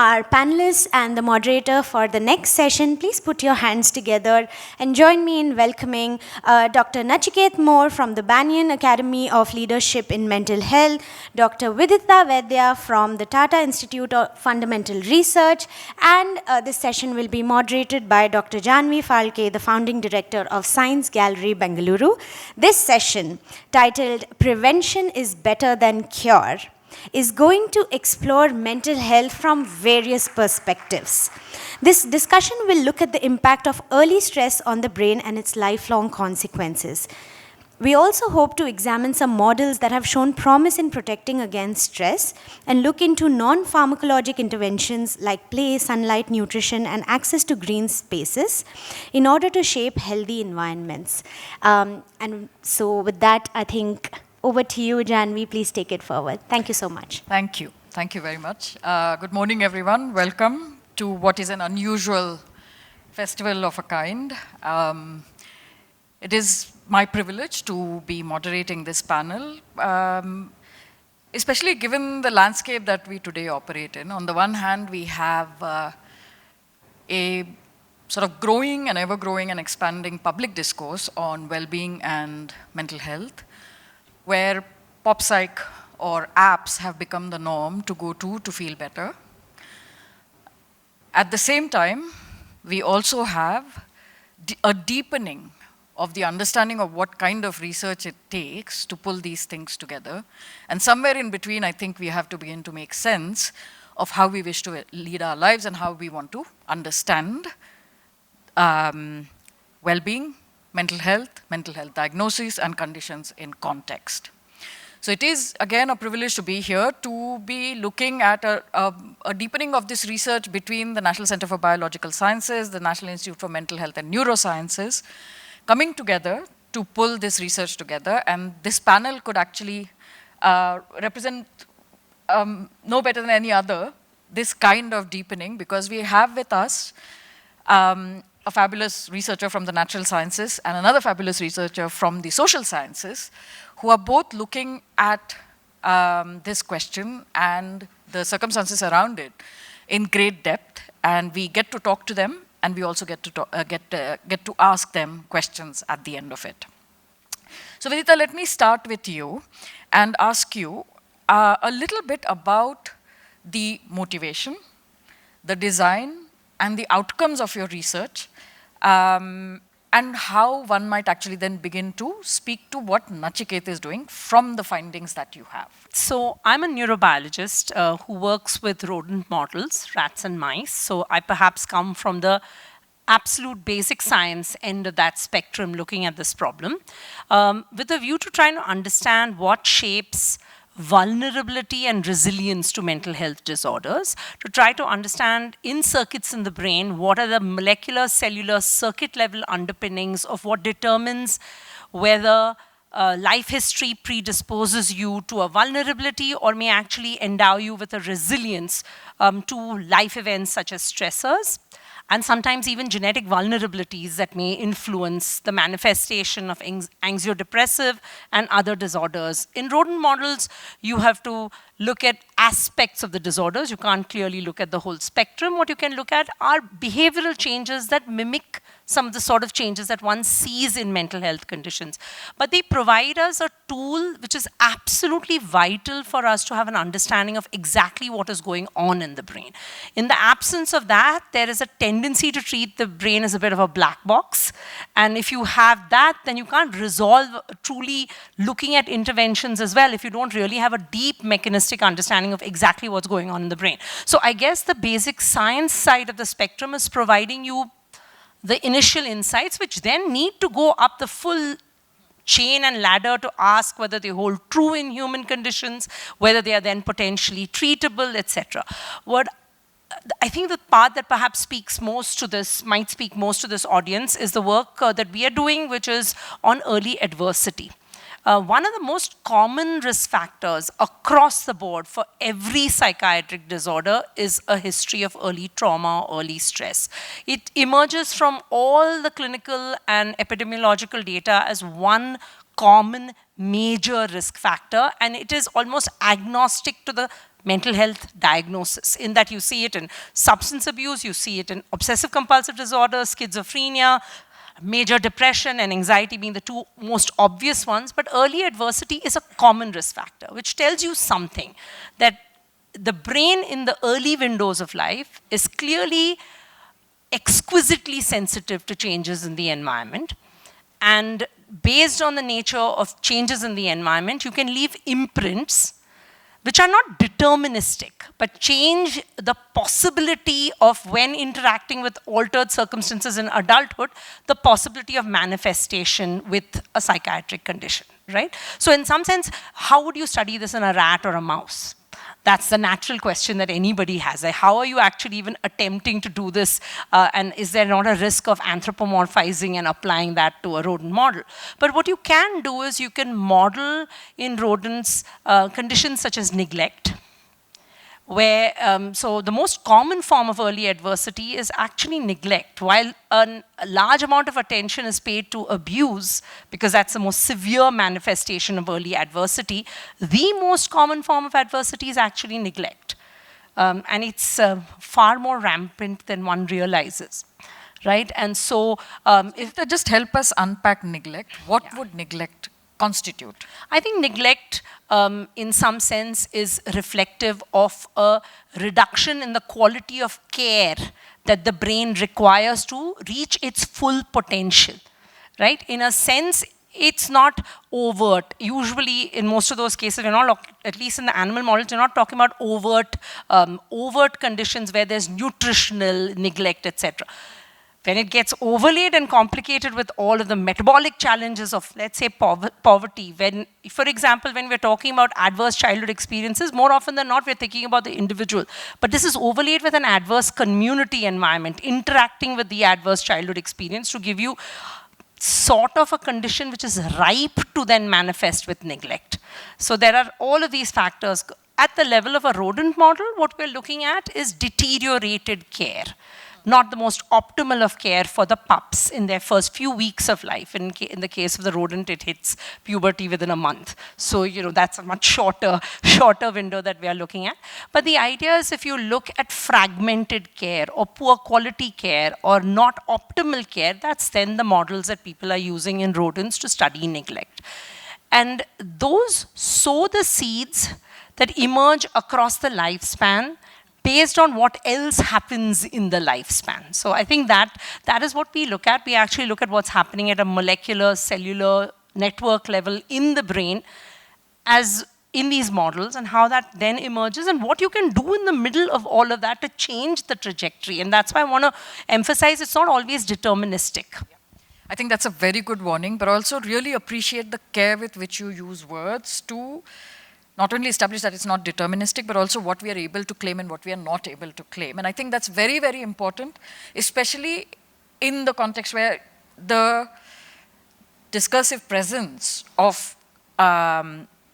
our panelists and the moderator for the next session, please put your hands together and join me in welcoming Dr. Nachiket Moore from the Banyan Academy of Leadership in Mental Health, Dr. Vidita Vaidya from the Tata Institute of Fundamental Research, and this session will be moderated by Dr. Janvi Falke, the founding director of Science Gallery, Bengaluru. This session, titled Prevention is Better Than Cure, is going to explore mental health from various perspectives. This discussion will look at the impact of early stress on the brain and its lifelong consequences. We also hope to examine some models that have shown promise in protecting against stress and look into non-pharmacologic interventions like play, sunlight, nutrition, and access to green spaces in order to shape healthy environments. And so with that, I think over to you, Janvi. Please take it forward. Thank you so much. Thank you. Thank you very much. Good morning, everyone. Welcome to what is an unusual festival of a kind. It is my privilege to be moderating this panel, especially given the landscape that we today operate in. On the one hand, we have a sort of growing and ever-growing and expanding public discourse on well-being and mental health, where pop psych or apps have become the norm to go to feel better. At the same time, we also have a deepening of the understanding of what kind of research it takes to pull these things together. And somewhere in between, I think we have to begin to make sense of how we wish to lead our lives and how we want to understand well-being, mental health diagnoses and conditions in context. So it is, again, a privilege to be here, to be looking at a deepening of this research between the National Center for Biological Sciences, the National Institute for Mental Health and Neurosciences, coming together to pull this research together. And this panel could actually represent no better than any other this kind of deepening, because we have with us a fabulous researcher from the natural sciences and another fabulous researcher from the social sciences, who are both looking at this question and the circumstances around it in great depth. And we get to talk to them, and we also get to ask them questions at the end of it. So Vidita, let me start with you and ask you a little bit about the motivation, the design, and the outcomes of your research, and how one might actually then begin to speak to what Nachiket is doing from the findings that you have. So I'm a neurobiologist who works with rodent models, rats and mice. So I perhaps come from the absolute basic science end of that spectrum looking at this problem, with a view to trying to understand what shapes vulnerability and resilience to mental health disorders, to try to understand in circuits in the brain what are the molecular, cellular, circuit level underpinnings of what determines whether life history predisposes you to a vulnerability or may actually endow you with a resilience to life events such as stressors, and sometimes even genetic vulnerabilities that may influence the manifestation of anxiodepressive and other disorders. In rodent models, you have to look at aspects of the disorders. You can't clearly look at the whole spectrum. What you can look at are behavioral changes that mimic some of the sort of changes that one sees in mental health conditions. But they provide us a tool which is absolutely vital for us to have an understanding of exactly what is going on in the brain. In the absence of that, there is a tendency to treat the brain as a bit of a black box. And if you have that, then you can't resolve truly looking at interventions as well if you don't really have a deep mechanistic understanding of exactly what's going on in the brain. So I guess the basic science side of the spectrum is providing you the initial insights, which then need to go up the full chain and ladder to ask whether they hold true in human conditions, whether they are then potentially treatable, etc. What I think the part that perhaps speaks most to this, might speak most to this audience, is the work that we are doing, which is on early adversity. One of the most common risk factors across the board for every psychiatric disorder is a history of early trauma, early stress. It emerges from all the clinical and epidemiological data as one common major risk factor, and it is almost agnostic to the mental health diagnosis, in that you see it in substance abuse, you see it in obsessive compulsive disorder, schizophrenia, major depression and anxiety being the two most obvious ones, but early adversity is a common risk factor, which tells you something, that the brain in the early windows of life is clearly exquisitely sensitive to changes in the environment. And based on the nature of changes in the environment, you can leave imprints which are not deterministic, but change the possibility of, when interacting with altered circumstances in adulthood, the possibility of manifestation with a psychiatric condition, right? So in some sense, how would you study this in a rat or a mouse? That's the natural question that anybody has. Like, how are you actually even attempting to do this? And is there not a risk of anthropomorphizing and applying that to a rodent model? But what you can do is you can model in rodents conditions such as neglect, where, so the most common form of early adversity is actually neglect. While a large amount of attention is paid to abuse, because that's the most severe manifestation of early adversity, the most common form of adversity is actually neglect. And it's far more rampant than one realizes, right? And so if they just help us unpack neglect, what would neglect constitute? I think neglect, in some sense, is reflective of a reduction in the quality of care that the brain requires to reach its full potential, right? In a sense, it's not overt. Usually, in most of those cases, we're not, at least in the animal models, we're not talking about overt conditions where there's nutritional neglect, etc. When it gets overlaid and complicated with all of the metabolic challenges of, let's say, poverty, when, for example, when we're talking about adverse childhood experiences, more often than not, we're thinking about the individual. But this is overlaid with an adverse community environment, interacting with the adverse childhood experience to give you sort of a condition which is ripe to then manifest with neglect. So there are all of these factors. At the level of a rodent model, what we're looking at is deteriorated care, not the most optimal of care for the pups in their first few weeks of life. In the case of the rodent, it hits puberty within a month. So, that's a much shorter window that we are looking at. But the idea is, if you look at fragmented care or poor quality care or not optimal care, that's then the models that people are using in rodents to study neglect. And those sow the seeds that emerge across the lifespan based on what else happens in the lifespan. So I think that is what we look at. We actually look at what's happening at a molecular, cellular network level in the brain as in these models, and how that then emerges, and what you can do in the middle of all of that to change the trajectory. And that's why I want to emphasize it's not always deterministic. I think that's a very good warning, but also really appreciate the care with which you use words to not only establish that it's not deterministic, but also what we are able to claim and what we are not able to claim. And I think that's very, very important, especially in the context where the discursive presence of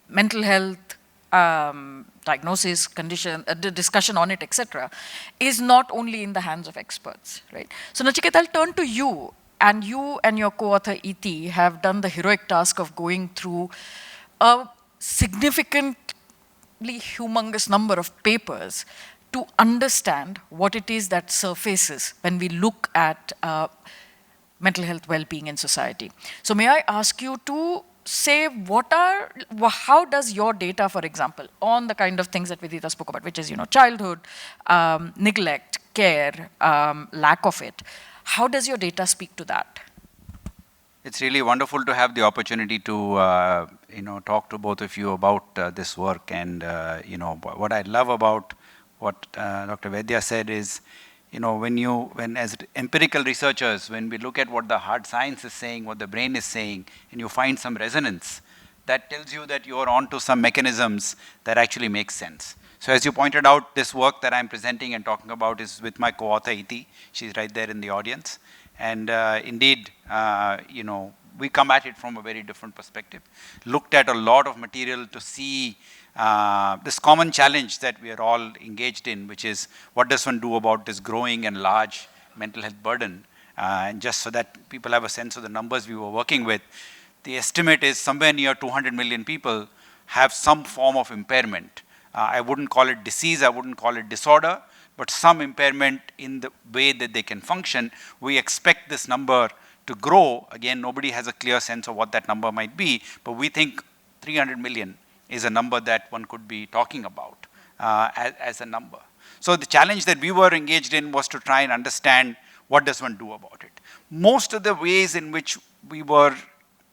mental health, diagnosis, condition, the discussion on it, etc., is not only in the hands of experts, right? So Nachiket, I'll turn to you and your co-author E.T. have done the heroic task of going through a significantly humongous number of papers to understand what it is that surfaces when we look at mental health well-being in society. So may I ask you to say how does your data, for example, on the kind of things that Vidita spoke about, which is, childhood, neglect, care, lack of it, how does your data speak to that? It's really wonderful to have the opportunity to, talk to both of you about this work. And, what I love about what Dr. Vaidya said is, when as empirical researchers, when we look at what the hard science is saying, what the brain is saying, and you find some resonance, that tells you that you're onto some mechanisms that actually make sense. So as you pointed out, this work that I'm presenting and talking about is with my co-author, Iti. She's right there in the audience. And indeed, we come at it from a very different perspective. Looked at a lot of material to see this common challenge that we are all engaged in, which is what does one do about this growing and large mental health burden? And just so that people have a sense of the numbers we were working with, the estimate is somewhere near 200 million people have some form of impairment I wouldn't call it disease, I wouldn't call it disorder, but some impairment in the way that they can function. We expect this number to grow. Again, nobody has a clear sense of what that number might be, but we think 300 million is a number that one could be talking about as a number. So the challenge that we were engaged in was to try and understand what does one do about it. Most of the ways in which we were,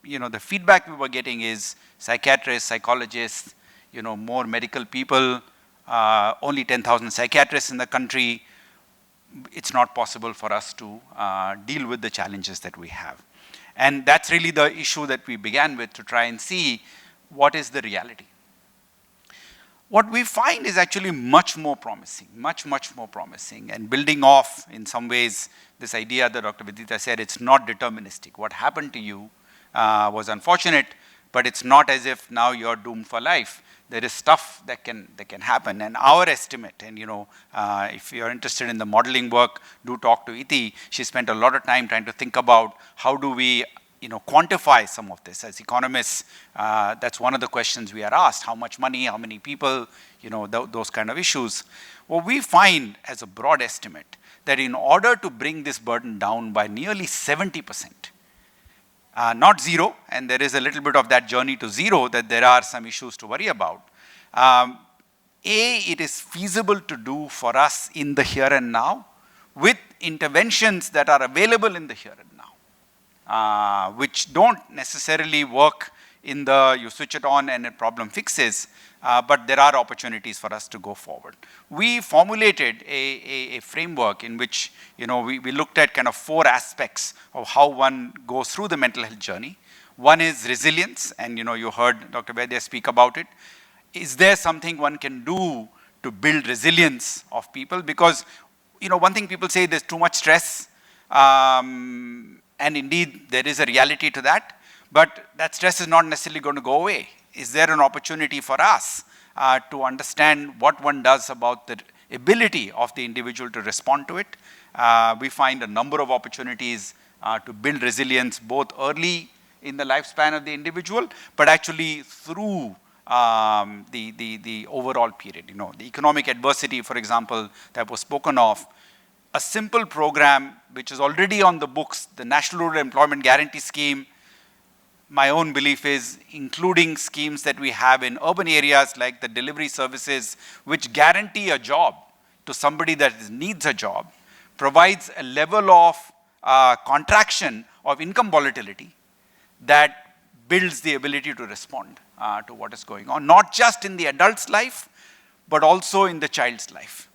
the feedback we were getting is psychiatrists, psychologists, more medical people, only 10,000 psychiatrists in the country. It's not possible for us to deal with the challenges that we have. And that's really the issue that we began with, to try and see what is the reality. What we find is actually much more promising, much more promising, and building off, in some ways, this idea that Dr. Vidita said, it's not deterministic. What happened to you was unfortunate, but it's not as if now you're doomed for life. There is stuff that can happen. And our estimate, and if you're interested in the modeling work, do talk to Iti. She spent a lot of time trying to think about how do we quantify some of this. As economists, that's one of the questions we are asked: how much money, how many people, those kind of issues. What we find as a broad estimate, that in order to bring this burden down by nearly 70%, not zero, and there is a little bit of that journey to zero, that there are some issues to worry about. It is feasible to do for us in the here and now, with interventions that are available in the here and now, which don't necessarily work in the you switch it on and a problem fixes, but there are opportunities for us to go forward. We formulated a framework in which we looked at kind of 4 aspects of how one goes through the mental health journey. One is resilience, and you heard Dr. Vaidya speak about it. Is there something one can do to build resilience of people? Because one thing people say, there's too much stress, and indeed there is a reality to that, but that stress is not necessarily going to go away. Is there an opportunity for us to understand what one does about the ability of the individual to respond to it? We find a number of opportunities to build resilience, both early in the lifespan of the individual, but actually through the overall period. The economic adversity, for example, that was spoken of. A simple program which is already on the books, the National Rural Employment Guarantee Scheme. My own belief is, including schemes that we have in urban areas like the delivery services, which guarantee a job to somebody that needs a job, provides a level of contraction of income volatility that builds the ability to respond to what is going on, not just in the adult's life, but also in the child's life.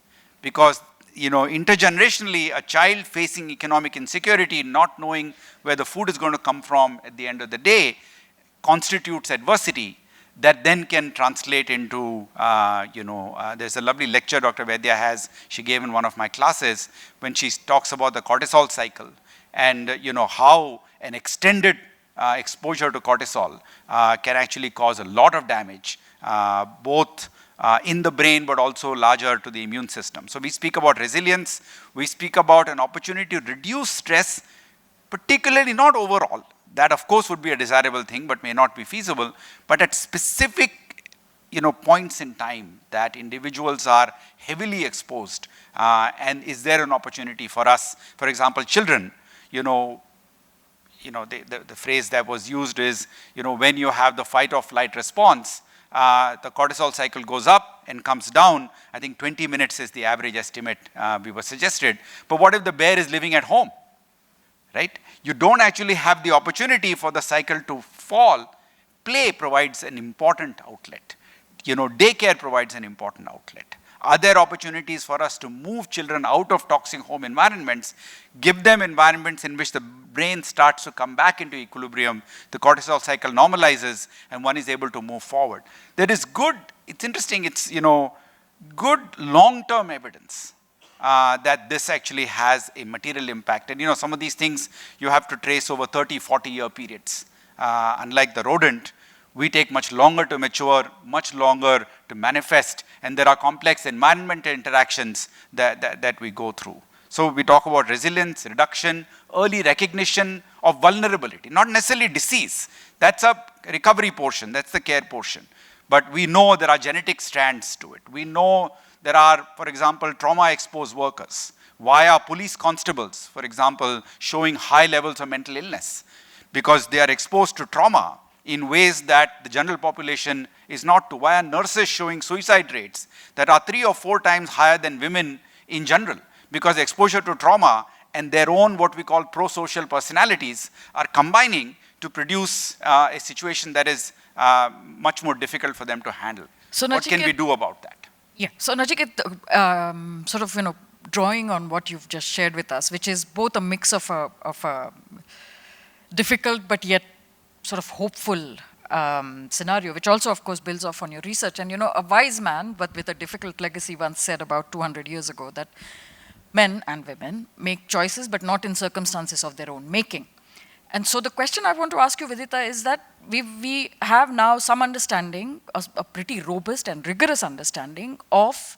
Because intergenerationally, a child facing economic insecurity, not knowing where the food is going to come from at the end of the day, constitutes adversity that then can translate into, there's a lovely lecture Dr. Vaidya has, she gave in one of my classes, when she talks about the cortisol cycle, and how an extended exposure to cortisol can actually cause a lot of damage, both in the brain, but also larger to the immune system. So we speak about resilience, we speak about an opportunity to reduce stress, particularly not overall. That of course would be a desirable thing, but may not be feasible, but at specific points in time that individuals are heavily exposed, and is there an opportunity for us, for example, children, the phrase that was used is, when you have the fight or flight response, the cortisol cycle goes up and comes down. I think 20 minutes is the average estimate we were suggested. But what if the bear is living at home, right? You don't actually have the opportunity for the cycle to fall. Play provides an important outlet. Daycare provides an important outlet. Are there opportunities for us to move children out of toxic home environments, give them environments in which the brain starts to come back into equilibrium, the cortisol cycle normalizes, and one is able to move forward? There is it's interesting, it's good long-term evidence that this actually has a material impact. And some of these things you have to trace over 30, 40-year periods. Unlike the rodent, we take much longer to mature, much longer to manifest, and there are complex environmental interactions that we go through. So we talk about resilience, reduction, early recognition of vulnerability, not necessarily disease. That's a recovery portion, that's the care portion. But we know there are genetic strands to it. We know there are, for example, trauma-exposed workers. Why are police constables, for example, showing high levels of mental illness? Because they are exposed to trauma in ways that the general population is not to. Why are nurses showing suicide rates that are 3 or 4 times higher than women in general? Because exposure to trauma and their own what we call pro-social personalities are combining to produce a situation that is much more difficult for them to handle. So what can we do about that? Yeah, so Nachiket, sort of, drawing on what you've just shared with us, which is both a mix of a difficult but yet sort of hopeful scenario, which also, of course, builds off on your research. And, a wise man, but with a difficult legacy, once said about 200 years ago that men and women make choices, but not in circumstances of their own making. And so the question I want to ask you, Vidita, is that we have now some understanding, a pretty robust and rigorous understanding of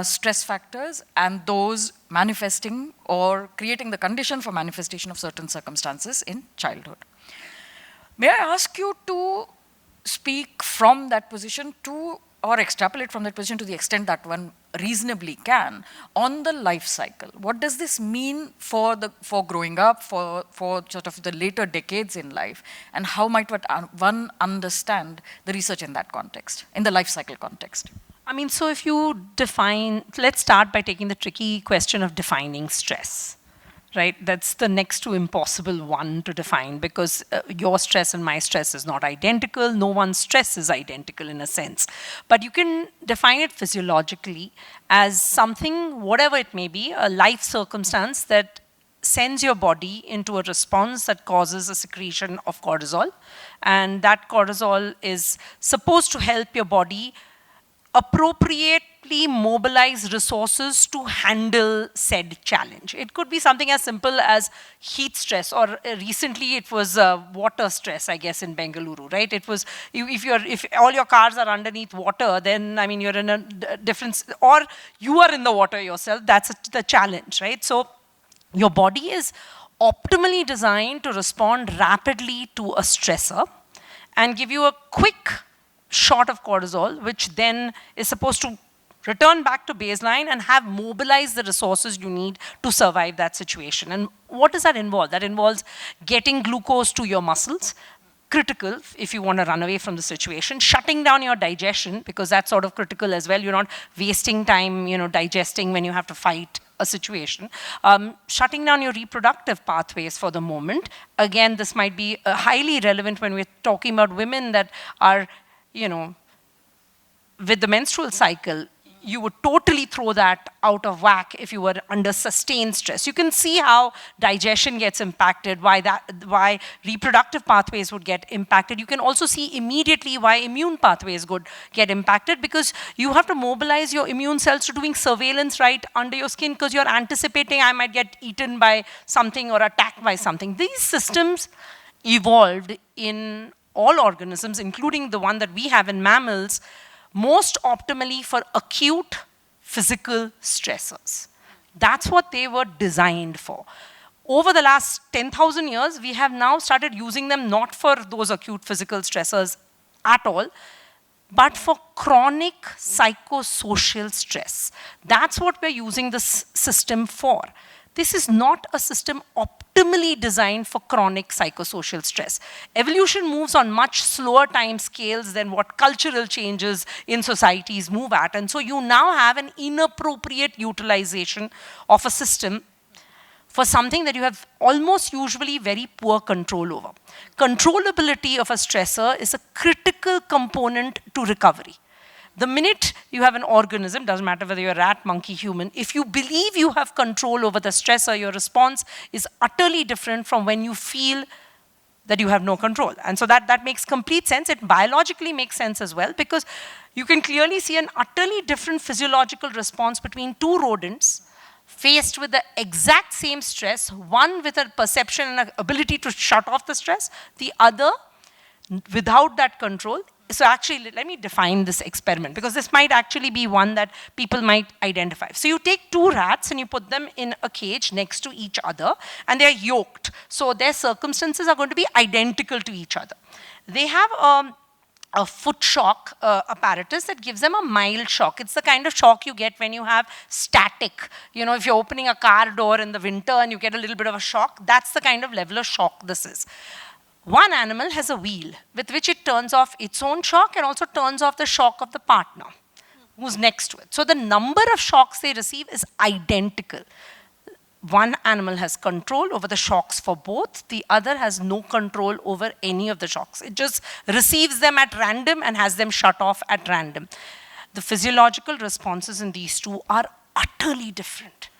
stress factors and those manifesting or creating the condition for manifestation of certain circumstances in childhood. May I ask you to speak from that position to, or extrapolate from that position to the extent that one reasonably can, on the life cycle? What does this mean for growing up, for sort of the later decades in life, and how might one understand the research in that context, in the life cycle context? I mean, so if you define, let's start by taking the tricky question of defining stress. Right, that's the next to impossible one to define, because your stress and my stress is not identical. No one's stress is identical in a sense. But you can define it physiologically as something, whatever it may be, a life circumstance that sends your body into a response that causes a secretion of cortisol. And that cortisol is supposed to help your body appropriately mobilize resources to handle said challenge. It could be something as simple as heat stress, or recently it was water stress, I guess, in Bengaluru, right? It was, if all your cars are underneath water, then, I mean, you're in a different, or you are in the water yourself, that's the challenge, right? So your body is optimally designed to respond rapidly to a stressor and give you a quick shot of cortisol, which then is supposed to return back to baseline and have mobilized the resources you need to survive that situation. And what does that involve? That involves getting glucose to your muscles, critical if you want to run away from the situation, shutting down your digestion, because that's sort of critical as well. You're not wasting time, digesting when you have to fight a situation. Shutting down your reproductive pathways for the moment. Again, this might be highly relevant when we're talking about women that are with the menstrual cycle. You would totally throw that out of whack if you were under sustained stress. You can see how digestion gets impacted, why reproductive pathways would get impacted. You can also see immediately why immune pathways would get impacted, because you have to mobilize your immune cells to doing surveillance right under your skin, because you're anticipating I might get eaten by something or attacked by something. These systems evolved in all organisms, including the one that we have in mammals, most optimally for acute physical stressors. That's what they were designed for. Over the last 10,000 years, we have now started using them not for those acute physical stressors at all, but for chronic psychosocial stress. That's what we're using this system for. This is not a system optimally designed for chronic psychosocial stress. Evolution moves on much slower time scales than what cultural changes in societies move at. And so you now have an inappropriate utilization of a system for something that you have almost usually very poor control over. Controllability of a stressor is a critical component to recovery. The minute you have an organism, doesn't matter whether you're a rat, monkey, human, if you believe you have control over the stressor, your response is utterly different from when you feel that you have no control. And so that makes complete sense. It biologically makes sense as well, because you can clearly see an utterly different physiological response between two rodents faced with the exact same stress, one with a perception and an ability to shut off the stress, the other without that control. So actually, let me define this experiment, because this might actually be one that people might identify. So you take two rats and you put them in a cage next to each other, and they're yoked. So their circumstances are going to be identical to each other. They have a foot shock apparatus that gives them a mild shock. It's the kind of shock you get when you have static. You know, if you're opening a car door in the winter and you get a little bit of a shock, that's the kind of level of shock this is. One animal has a wheel with which it turns off its own shock and also turns off the shock of the partner who's next to it. So the number of shocks they receive is identical. One animal has control over the shocks for both, the other has no control over any of the shocks. It just receives them at random and has them shut off at random. The physiological responses in these two are utterly different.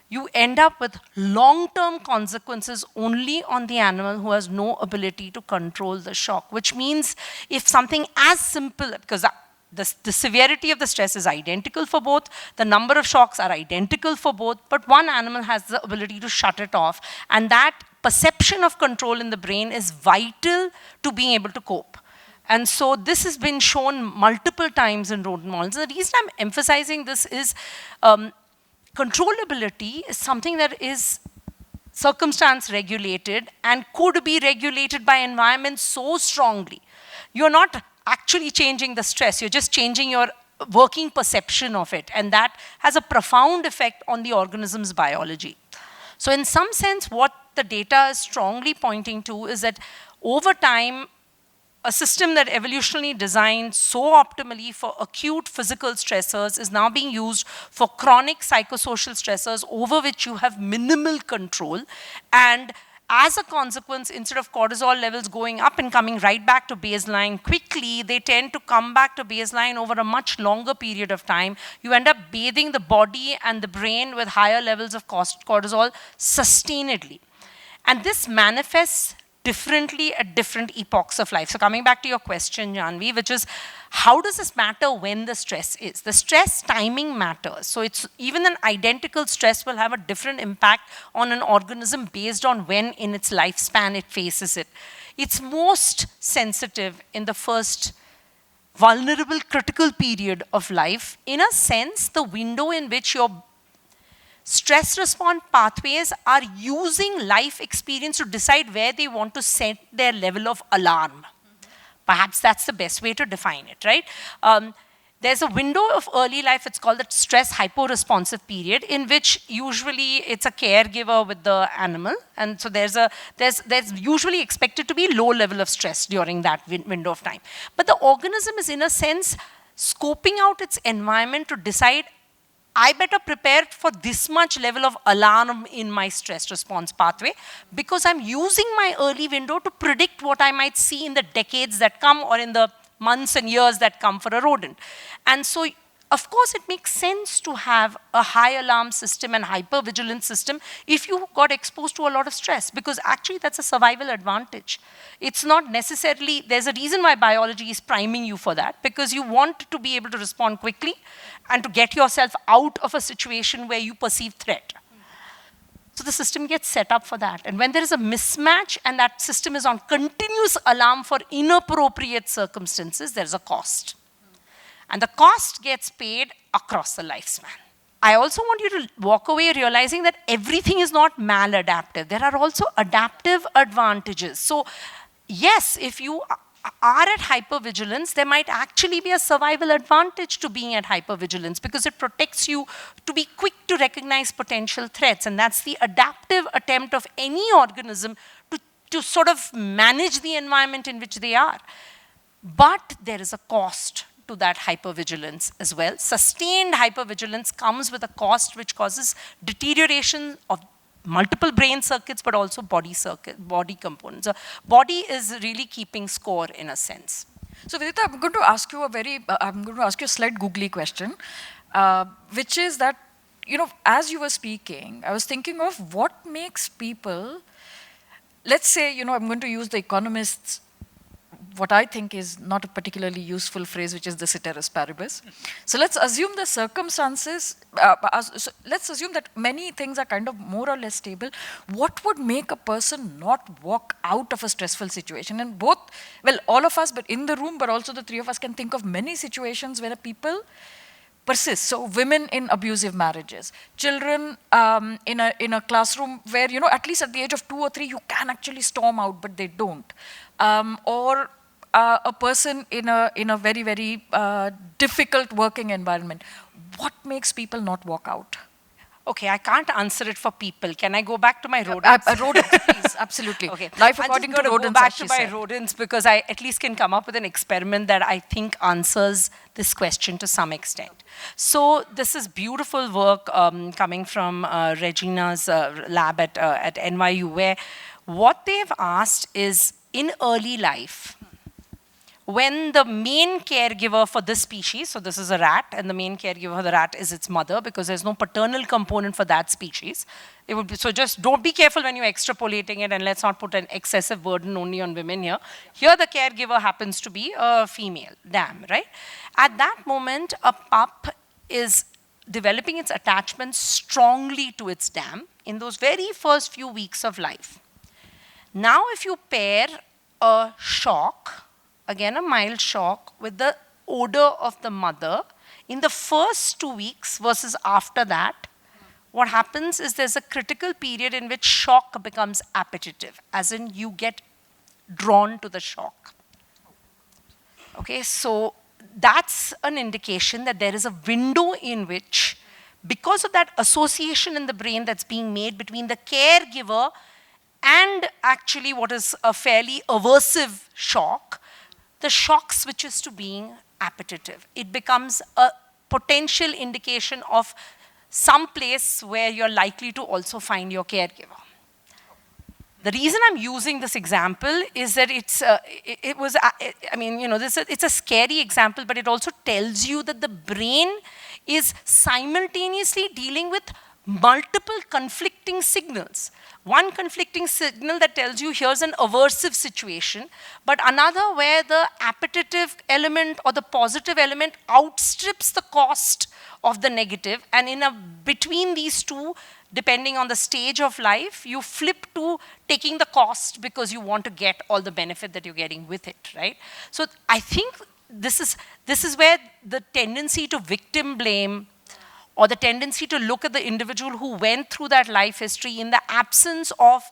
You end up with long-term consequences only on the animal who has no ability to control the shock, which means if something as simple, because the severity of the stress is identical for both, the number of shocks are identical for both, but one animal has the ability to shut it off. And that perception of control in the brain is vital to being able to cope. And so this has been shown multiple times in rodent models. The reason I'm emphasizing this is controllability is something that is circumstance regulated and could be regulated by environment so strongly. You're not actually changing the stress, you're just changing your working perception of it, and that has a profound effect on the organism's biology. So in some sense, what the data is strongly pointing to is that over time, a system that evolutionarily designed so optimally for acute physical stressors is now being used for chronic psychosocial stressors over which you have minimal control. And as a consequence, instead of cortisol levels going up and coming right back to baseline quickly, they tend to come back to baseline over a much longer period of time. You end up bathing the body and the brain with higher levels of cortisol sustainedly. And this manifests differently at different epochs of life. So coming back to your question, Janvi, which is, how does this matter when the stress is? The stress timing matters. So it's even an identical stress will have a different impact on an organism based on when in its lifespan it faces it. It's most sensitive in the first vulnerable, critical period of life. In a sense, the window in which your stress response pathways are using life experience to decide where they want to set their level of alarm. Perhaps that's the best way to define it, right? There's a window of early life, it's called the stress hyporesponsive period, in which usually it's a caregiver with the animal. And so there's usually expected to be low level of stress during that window of time. But the organism is, in a sense, scoping out its environment to decide, I better prepare for this much level of alarm in my stress response pathway because I'm using my early window to predict what I might see in the decades that come or in the months and years that come for a rodent. And so, of course, it makes sense to have a high alarm system and hypervigilance system if you got exposed to a lot of stress, because actually that's a survival advantage. It's not necessarily, there's a reason why biology is priming you for that, because you want to be able to respond quickly and to get yourself out of a situation where you perceive threat. So the system gets set up for that. And when there is a mismatch and that system is on continuous alarm for inappropriate circumstances, there's a cost. And the cost gets paid across the lifespan. I also want you to walk away realizing that everything is not maladaptive. There are also adaptive advantages. So yes, if you are at hypervigilance, there might actually be a survival advantage to being at hypervigilance because it protects you to be quick to recognize potential threats. And that's the adaptive attempt of any organism to sort of manage the environment in which they are. But there is a cost to that hypervigilance as well. Sustained hypervigilance comes with a cost which causes deterioration of multiple brain circuits, but also body components. So body is really keeping score in a sense. So Vidita, I'm going to ask you a slight googly question, which is that, you know, as you were speaking, I was thinking of what makes people, let's say, you know, I'm going to use the economists, what I think is not a particularly useful phrase, which is the ceteris paribus. So let's assume the circumstances, let's assume that many things are kind of more or less stable. What would make a person not walk out of a stressful situation? And both, well, all of us, but in the room, but also the three of us can think of many situations where people persist. So women in abusive marriages, children in a classroom where, you know, at least at the age of 2 or 3, you can actually storm out, but they don't. Or a person in a very, very difficult working environment, what makes people not walk out? Okay, I can't answer it for people. Can I go back to my rodents? Rodents, please, absolutely. Okay, Life I'm according just to going to go rodents, back as to she my said. rodents because I at least can come up with an experiment that I think answers this question to some extent. So this is beautiful work coming from Regina's lab at NYU, where what they've asked is in early life, when the main caregiver for this species, so this is a rat, and the main caregiver for the rat is its mother because there's no paternal component for that species. It would be, so just don't be careful when you're extrapolating it, and let's not put an excessive burden only on women here. Here the caregiver happens to be a female dam, right? At that moment, a pup is developing its attachment strongly to its dam in those very first few weeks of life. Now if you pair a shock, again a mild shock, with the odor of the mother in the first 2 weeks versus after that, what happens is there's a critical period in which shock becomes appetitive, as in you get drawn to the shock. Okay, so that's an indication that there is a window in which, because of that association in the brain that's being made between the caregiver and actually what is a fairly aversive shock, the shock switches to being appetitive. It becomes a potential indication of some place where you're likely to also find your caregiver. The reason I'm using this example is that it's, I mean, you know, it's a scary example, but it also tells you that the brain is simultaneously dealing with multiple conflicting signals. One conflicting signal that tells you here's an aversive situation, but another where the appetitive element or the positive element outstrips the cost of the negative, and between these two, depending on the stage of life, you flip to taking the cost because you want to get all the benefit that you're getting with it, right? So I think this is where the tendency to victim blame or the tendency to look at the individual who went through that life history in the absence of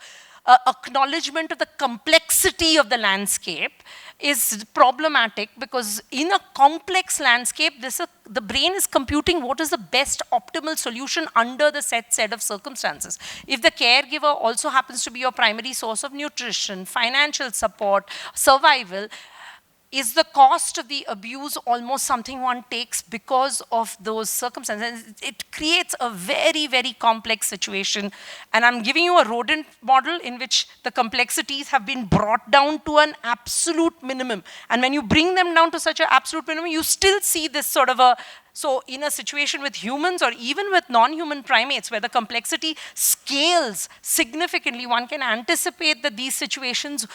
acknowledgement of the complexity of the landscape is problematic, because in a complex landscape, the brain is computing what is the best optimal solution under the set of circumstances. If the caregiver also happens to be your primary source of nutrition, financial support, survival, is the cost of the abuse almost something one takes because of those circumstances? It creates a very, very complex situation. And I'm giving you a rodent model in which the complexities have been brought down to an absolute minimum. And when you bring them down to such an absolute minimum, you still see this sort of so in a situation with humans or even with non-human primates where the complexity scales significantly, one can anticipate that these situations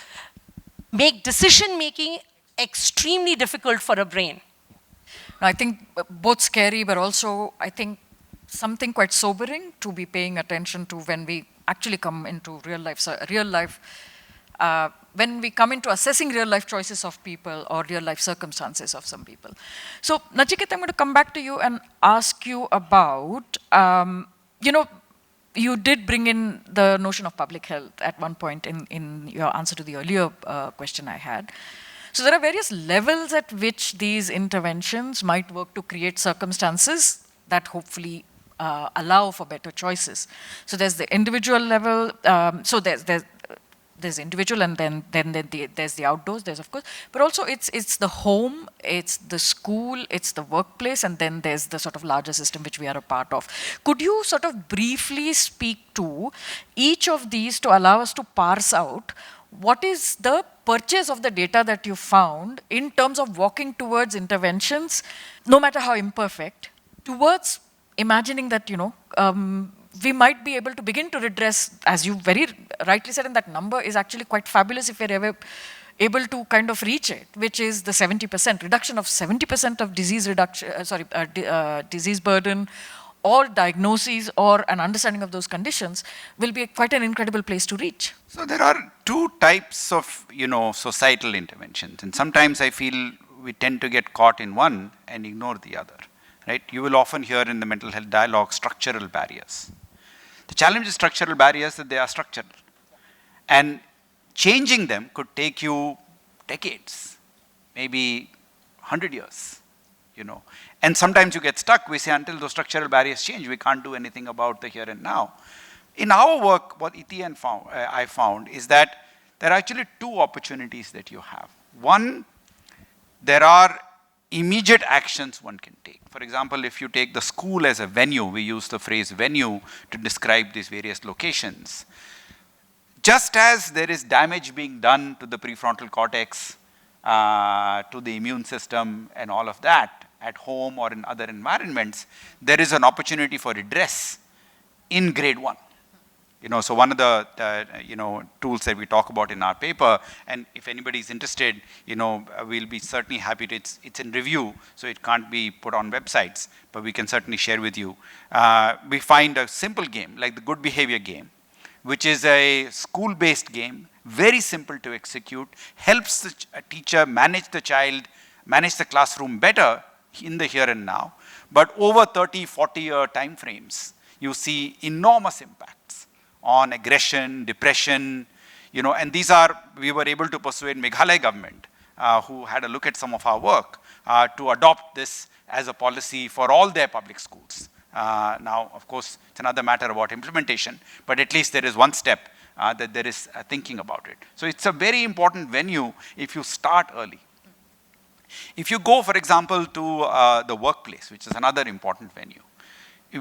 make decision-making extremely difficult for a brain. I think both scary, but also I think something quite sobering to be paying attention to when we actually come into real life. So when we come into assessing real life choices of people or real life circumstances of some people. So Nachiket, I'm going to come back to you and ask you about, you know, you did bring in the notion of public health at one point in your answer to the earlier question I had. So there are various levels at which these interventions might work to create circumstances that hopefully allow for better choices. So there's the individual level, so there's individual, and then there's the outdoors, there's of course, but also it's the home, it's the school, it's the workplace, and then there's the sort of larger system which we are a part of. Could you sort of briefly speak to each of these to allow us to parse out what is the purchase of the data that you found in terms of walking towards interventions, no matter how imperfect, towards imagining that, you know, we might be able to begin to redress, as you very rightly said, and that number is actually quite fabulous if we're ever able to kind of reach it, which is the 70%, reduction of 70% of disease reduction, disease burden, or diagnoses or an understanding of those conditions will be quite an incredible place to reach. So there are two types of, you know, societal interventions, and sometimes I feel we tend to get caught in one and ignore the other, right? You will often hear in the mental health dialogue structural barriers. The challenge is structural barriers that they are structural, and changing them could take you decades, maybe 100 years, And sometimes you get stuck. We say until those structural barriers change, we can't do anything about the here and now. In our work, what Iti and I found is that there are actually two opportunities that you have. One, there are immediate actions one can take. For example, if you take the school as a venue, we use the phrase venue to describe these various locations. Just as there is damage being done to the prefrontal cortex, to the immune system and all of that at home or in other environments, there is an opportunity for redress in grade 1. So one of the tools that we talk about in our paper, and if anybody is interested, we'll be certainly happy to, it's in review, so it can't be put on websites, but we can certainly share with you. We find a simple game, like the good behavior game, which is a school-based game, very simple to execute, helps the teacher manage the child, manage the classroom better in the here and now, but over 30, 40-year time frames, you see enormous impacts on aggression, depression, and these are, we were able to persuade Meghalaya government, who had a look at some of our work, to adopt this as a policy for all their public schools. Now, of course, it's another matter about implementation, but at least there is one step that there is thinking about it. So it's a very important venue if you start early. If you go, for example, to the workplace, which is another important venue,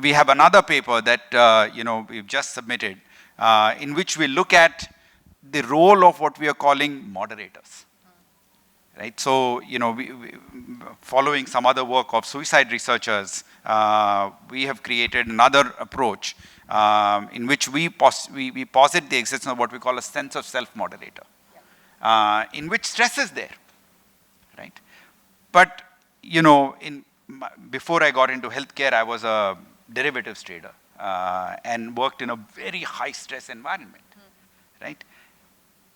we have another paper that we've just submitted, in which we look at the role of what we are calling moderators. Right? So, following some other work of suicide researchers, we have created another approach in which we posit the existence of what we call a sense of self moderator, in which stress is there, right? But, before I got into healthcare, I was a derivatives trader and worked in a very high stress environment, right?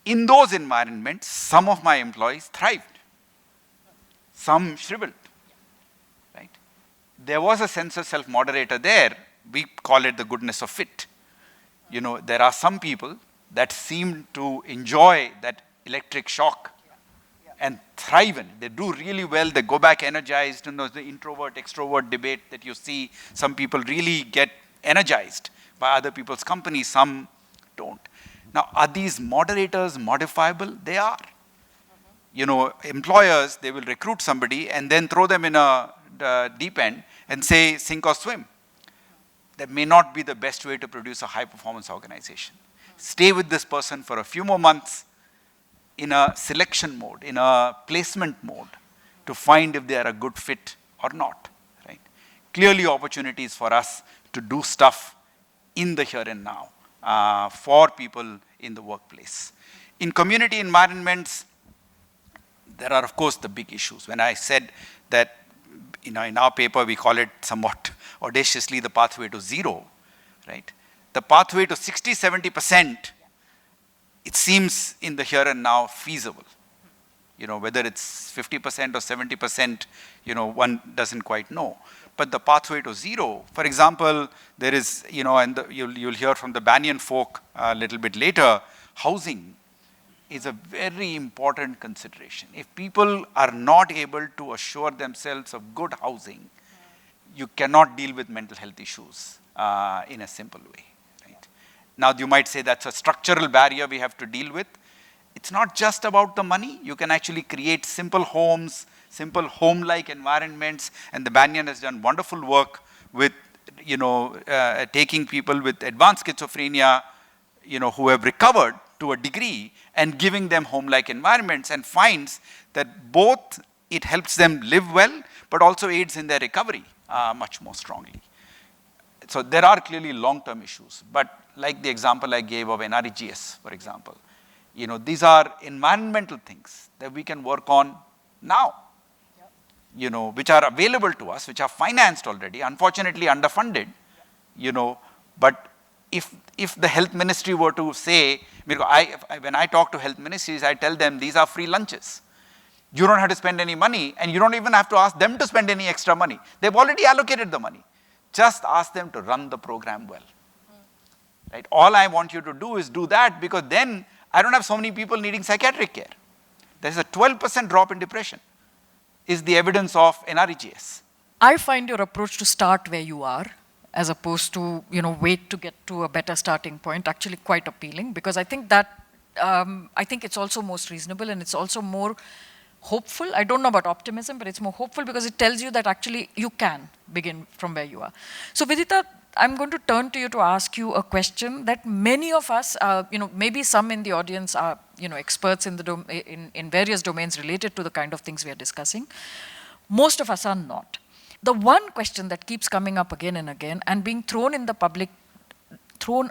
In those environments, some of my employees thrived, some shriveled, right? There was a sense of self-moderator there. We call it the goodness of fit. There are some people that seem to enjoy that electric shock and thrive in it. They do really well. They go back energized. The introvert-extrovert debate that you see, some people really get energized by other people's company, some don't. Now, are these moderators modifiable? They are. Employers, they will recruit somebody and then throw them in a deep end and say, sink or swim. That may not be the best way to produce a high-performance organization. Stay with this person for a few more months in a selection mode, in a placement mode, to find if they are a good fit or not. Right? Clearly, opportunities for us to do stuff in the here and now for people in the workplace. In community environments, there are, of course, the big issues. When I said that, in our paper, we call it somewhat audaciously the pathway to zero, right? The pathway to 60, 70%, it seems in the here and now feasible. Whether it's 50% or 70%, one doesn't quite know. But the pathway to zero, for example, there is, and you'll hear from the Banyan folk a little bit later, housing is a very important consideration. If people are not able to assure themselves of good housing, you cannot deal with mental health issues in a simple way. Right? Now, you might say that's a structural barrier we have to deal with. It's not just about the money. You can actually create simple homes, simple home-like environments, and the Banyan has done wonderful work with, taking people with advanced schizophrenia, who have recovered to a degree and giving them home-like environments, and finds that both it helps them live well, but also aids in their recovery much more strongly. So there are clearly long-term issues, but like the example I gave of NREGS, for example, these are environmental things that we can work on now, which are available to us, which are financed already, unfortunately underfunded, but if the health ministry were to say, when I talk to health ministries, I tell them these are free lunches. You don't have to spend any money, and you don't even have to ask them to spend any extra money. They've already allocated the money. Just ask them to run the program well. Right? All I want you to do is do that, because then I don't have so many people needing psychiatric care. There's a 12% drop in depression. is the evidence of NREGS. I find your approach to start where you are, as opposed to wait to get to a better starting point, actually quite appealing, because I think that I think it's also most reasonable, and it's also more hopeful. I don't know about optimism, but it's more hopeful because it tells you that actually you can begin from where you are. So Vidita, I'm going to turn to you to ask you a question that many of us, maybe some in the audience are, experts in in various domains related to the kind of things we are discussing. Most of us are not. The one question that keeps coming up again and again and being thrown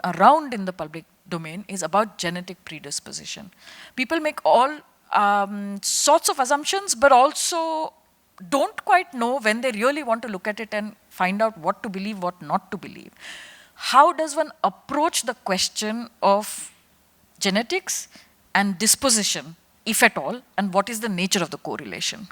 around in the public domain is about genetic predisposition. People make all sorts of assumptions, but also don't quite know when they really want to look at it and find out what to believe, what not to believe. How does one approach the question of genetics and disposition, if at all, and what is the nature of the correlation?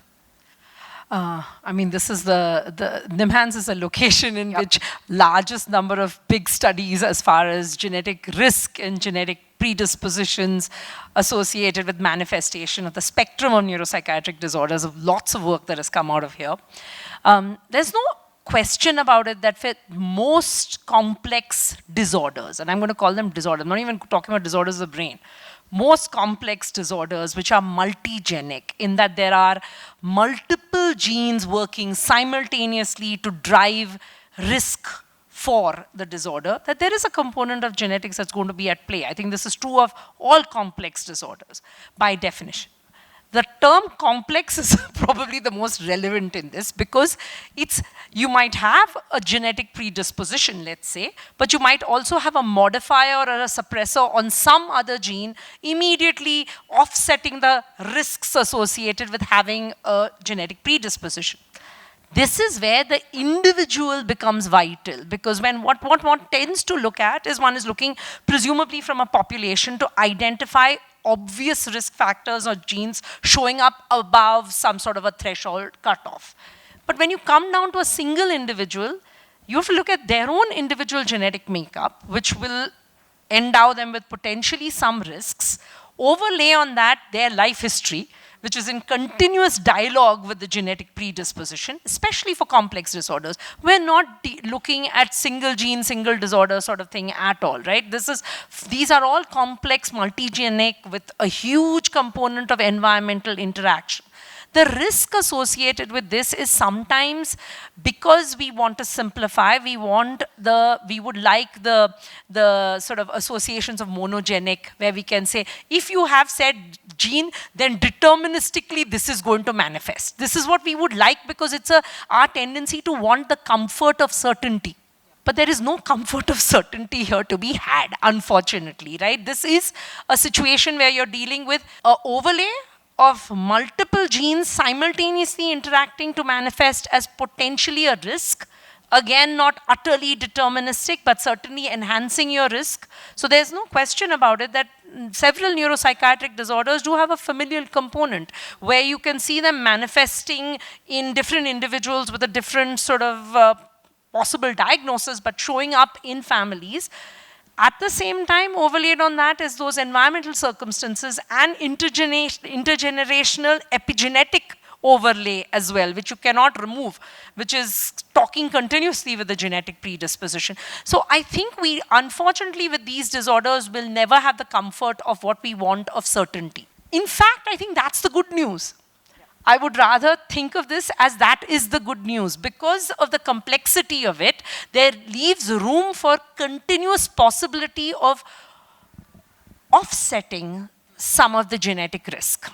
I mean, this is NIMHANS is a location in which largest number of big studies as far as genetic risk and genetic predispositions associated with manifestation of the spectrum of neuropsychiatric disorders, of lots of work that has come out of here. There's no question about it that for most complex disorders, and I'm going to call them disorders, I'm not even talking about disorders of the brain, most complex disorders which are multigenic, in that there are multiple genes working simultaneously to drive risk for the disorder, that there is a component of genetics that's going to be at play. I think this is true of all complex disorders by definition. The term complex is probably the most relevant in this, because you might have a genetic predisposition, let's say, but you might also have a modifier or a suppressor on some other gene immediately offsetting the risks associated with having a genetic predisposition. This is where the individual becomes vital, because when what one tends to look at is one is looking presumably from a population to identify obvious risk factors or genes showing up above some sort of a threshold cutoff. But when you come down to a single individual, you have to look at their own individual genetic makeup, which will endow them with potentially some risks, overlay on that their life history, which is in continuous dialogue with the genetic predisposition, especially for complex disorders. We're not looking at single gene, single disorder sort of thing at all, right? These are all complex, multigenic, with a huge component of environmental interaction. The risk associated with this is sometimes, because we want to simplify, we would like the sort of associations of monogenic, where we can say, if you have said gene, then deterministically this is going to manifest. This is what we would like, because it's our tendency to want the comfort of certainty. But there is no comfort of certainty here to be had, unfortunately, right? This is a situation where you're dealing with an overlay of multiple genes simultaneously interacting to manifest as potentially a risk. Again, not utterly deterministic, but certainly enhancing your risk. So there's no question about it that several neuropsychiatric disorders do have a familial component, where you can see them manifesting in different individuals with a different sort of possible diagnosis, but showing up in families. At the same time, overlaid on that is those environmental circumstances and intergenerational epigenetic overlay as well, which you cannot remove, which is talking continuously with the genetic predisposition. So I think we, unfortunately, with these disorders, will never have the comfort of what we want of certainty. In fact, I think that's the good news. I would rather think of this as that is the good news. Because of the complexity of it, there leaves room for continuous possibility of offsetting some of the genetic risk.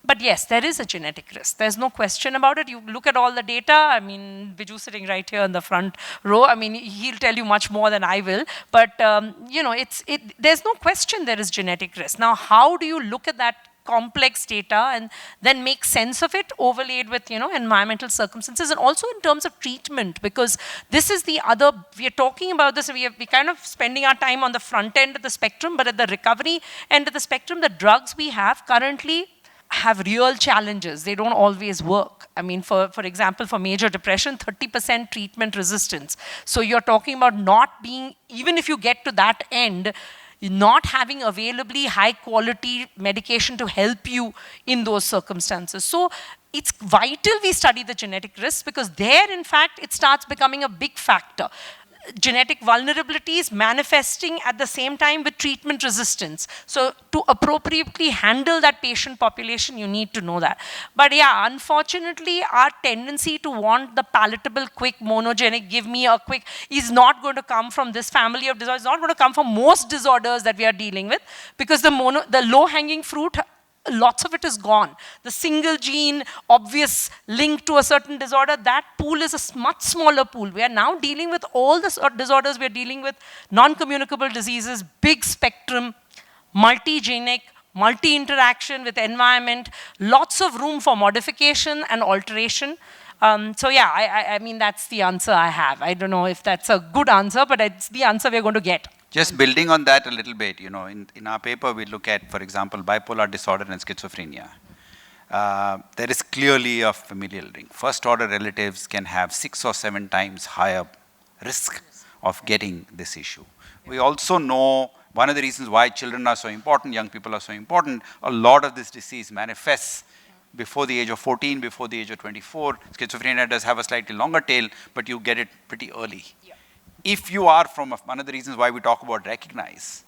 But yes, there is a genetic risk. There's no question about it. You look at all the data. I mean, Biju sitting right here in the front row. I mean, he'll tell you much more than I will. But, there's no question there is genetic risk. Now, how do you look at that complex data and then make sense of it, overlaid with environmental circumstances, and also in terms of treatment, because this is the other, we are talking about this, we're kind of spending our time on the front end of the spectrum, but at the recovery end of the spectrum, the drugs we have currently have real challenges. They don't always work. I mean, for example, for major depression, 30% treatment resistance. So you're talking about not being, even if you get to that end, not having availably high quality medication to help you in those circumstances. So it's vital we study the genetic risks, because there, in fact, it starts becoming a big factor. Genetic vulnerabilities manifesting at the same time with treatment resistance. So to appropriately handle that patient population, you need to know that. But yeah, unfortunately, our tendency to want the palatable, quick, monogenic, give me a quick, is not going to come from this family of disorders. It's not going to come from most disorders that we are dealing with, because the low-hanging fruit, lots of it is gone. The single gene, obvious link to a certain disorder, that pool is a much smaller pool. We are now dealing with all the disorders. We are dealing with non-communicable diseases, big spectrum, multigenic, multi-interaction with environment, lots of room for modification and alteration. So yeah, I mean, that's the answer I have. I don't know if that's a good answer, but it's the answer we're going to get. Just building on that a little bit, you know, in our paper we look at, for example, bipolar disorder and schizophrenia. There is clearly a familial link. First order relatives can have 6 or 7 times higher risk of getting this issue. We also know one of the reasons why children are so important, young people are so important, a lot of this disease manifests before the age of 14, before the age of 24. Schizophrenia does have a slightly longer tail, but you get it pretty early. If you are from one of the reasons why we talk about recognize,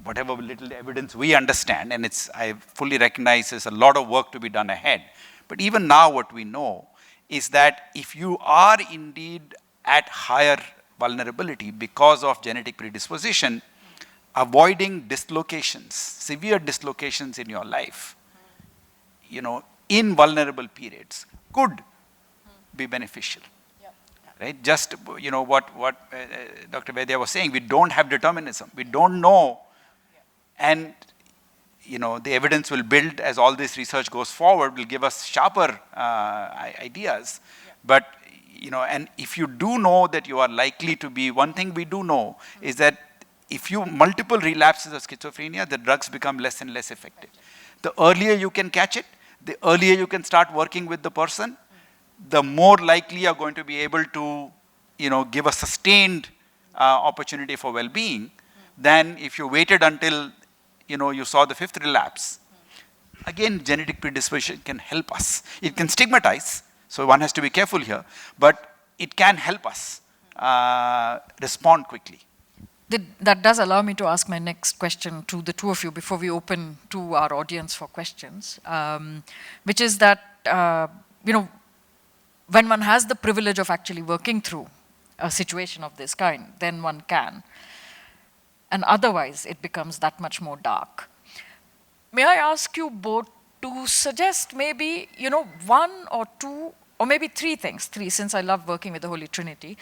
whatever little evidence we understand, and I fully recognize there's a lot of work to be done ahead. But even now what we know is that if you are indeed at higher vulnerability because of genetic predisposition, avoiding dislocations, severe dislocations in your life, you know, in vulnerable periods could be beneficial. Right? Just, you know, what Dr. Vaidya was saying, we don't have determinism. We don't know. And, you know, the evidence will build as all this research goes forward, will give us sharper ideas. But, you know, and if you do know that you are likely to be, one thing we do know is that if you multiple relapses of schizophrenia, the drugs become less and less effective. The earlier you can catch it, the earlier you can start working with the person, the more likely you're going to be able to, you know, give a sustained opportunity for well-being than if you waited until, you know, you saw the 5th relapse. Again, genetic predisposition can help us. It can stigmatize, so one has to be careful here, but it can help us respond quickly. That does allow me to ask my next question to the two of you before we open to our audience for questions, which is that, you know, when one has the privilege of actually working through a situation of this kind, then one can. And otherwise, it becomes that much more dark. May I ask you both to suggest maybe, you know, 1 or 2, or maybe 3 things, since I love working with the Holy Trinity,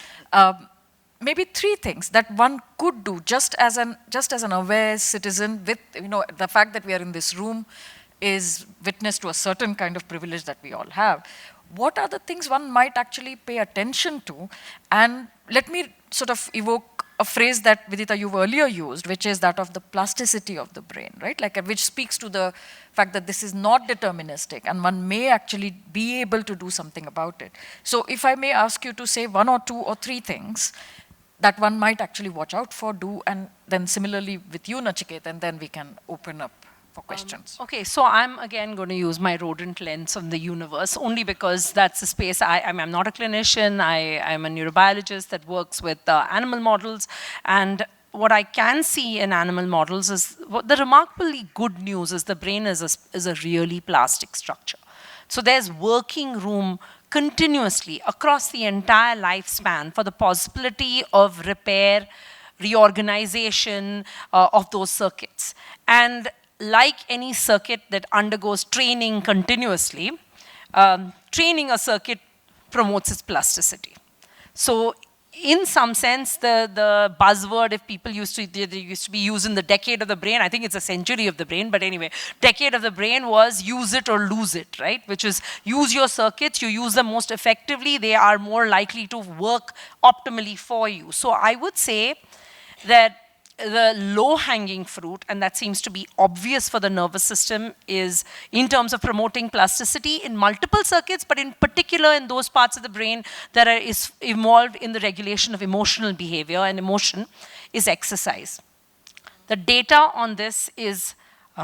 maybe 3 things that one could do just as an aware citizen with, you know, the fact that we are in this room is witness to a certain kind of privilege that we all have. What are the things one might actually pay attention to? And let me sort of evoke a phrase that, Vidita, you've earlier used, which is that of the plasticity of the brain, right? Like, which speaks to the fact that this is not deterministic and one may actually be able to do something about it. So if I may ask you to say 1 or 2 or 3 things that one might actually watch out for, do, and then similarly with you, Nachiket, and then we can open up for questions. Okay, so I'm again going to use my rodent lens on the universe, only because that's the space I'm not a clinician. I'm a neurobiologist that works with animal models, and what I can see in animal models is the remarkably good news is the brain is a really plastic structure. So there's working room continuously across the entire lifespan for the possibility of repair, reorganization of those circuits. And like any circuit that undergoes training continuously, training a circuit promotes its plasticity. So in some sense, the buzzword, if people used to be used in the decade of the brain, I think it's a century of the brain, but anyway, decade of the brain was use it or lose it, right? Which is use your circuits, you use them most effectively, they are more likely to work optimally for you. So I would say that the low-hanging fruit, and that seems to be obvious for the nervous system, is in terms of promoting plasticity in multiple circuits, but in particular in those parts of the brain that is involved in the regulation of emotional behavior and emotion, is exercise. The data on this is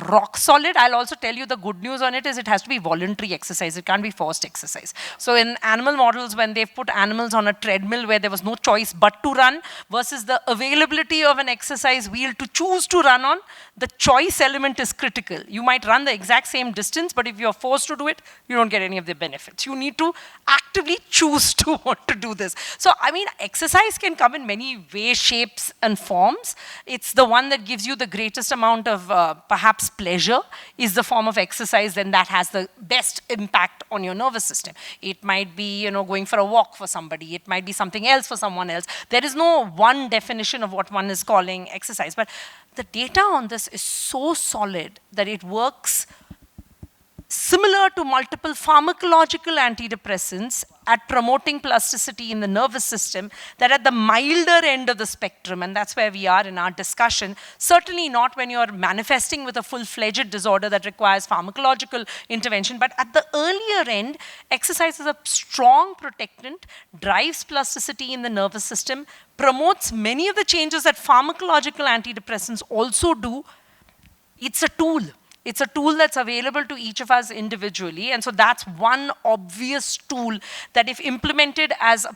rock solid. I'll also tell you the good news on it is it has to be voluntary exercise. It can't be forced exercise. So in animal models, when they've put animals on a treadmill where there was no choice but to run versus the availability of an exercise wheel to choose to run on, the choice element is critical. You might run the exact same distance, but if you're forced to do it, you don't get any of the benefits. You need to actively choose to want to do this. So, I mean, exercise can come in many ways, shapes, and forms. It's the one that gives you the greatest amount of perhaps pleasure is the form of exercise, then that has the best impact on your nervous system. It might be, you know, going for a walk for somebody. It might be something else for someone else. There is no one definition of what one is calling exercise. But the data on this is so solid that it works similar to multiple pharmacological antidepressants at promoting plasticity in the nervous system, that at the milder end of the spectrum, and that's where we are in our discussion, certainly not when you're manifesting with a full-fledged disorder that requires pharmacological intervention, but at the earlier end, exercise is a strong protectant, drives plasticity in the nervous system, promotes many of the changes that pharmacological antidepressants also do. It's a tool. It's a tool that's available to each of us individually. And so that's one obvious tool that if implemented as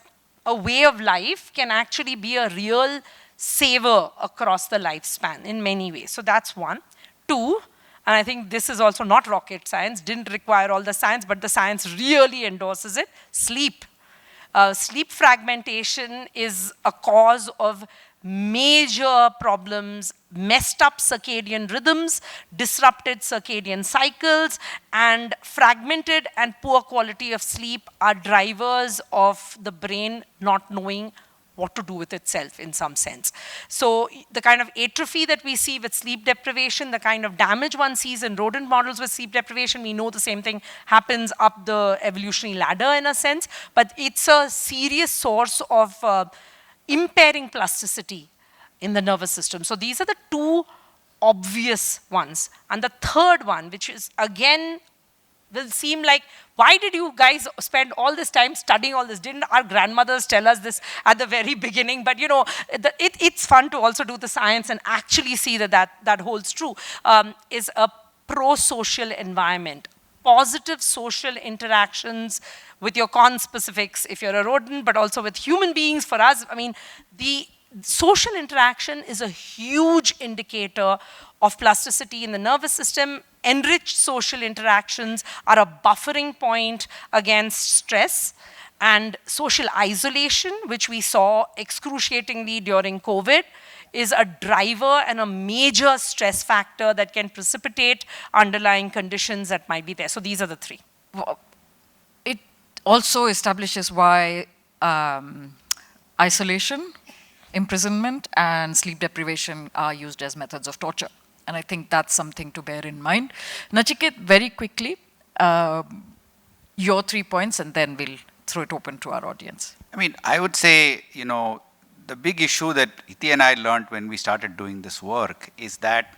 a way of life can actually be a real saver across the lifespan in many ways. So that's one. Two, and I think this is also not rocket science, didn't require all the science, but the science really endorses it, sleep. Sleep fragmentation is a cause of major problems, messed up circadian rhythms, disrupted circadian cycles, and fragmented and poor quality of sleep are drivers of the brain not knowing what to do with itself in some sense. So the kind of atrophy that we see with sleep deprivation, the kind of damage one sees in rodent models with sleep deprivation, we know the same thing happens up the evolutionary ladder in a sense, but it's a serious source of impairing plasticity in the nervous system. So these are the two obvious ones. And the third one, which is again, will seem like, why did you guys spend all this time studying all this? Didn't our grandmothers tell us this at the very beginning? But you know, it's fun to also do the science and actually see that holds true, is a pro-social environment. Positive social interactions with your conspecifics if you're a rodent, but also with human beings for us. I mean, the social interaction is a huge indicator of plasticity in the nervous system. Enriched social interactions are a buffering point against stress. And social isolation, which we saw excruciatingly during COVID, is a driver and a major stress factor that can precipitate underlying conditions that might be there. So these are the three. It also establishes why isolation, imprisonment, and sleep deprivation are used as methods of torture. And I think that's something to bear in mind. Nachiket, very quickly, your 3 points, and then we'll throw it open to our audience. I mean, I would say, you know, the big issue that Iti and I learned when we started doing this work is that,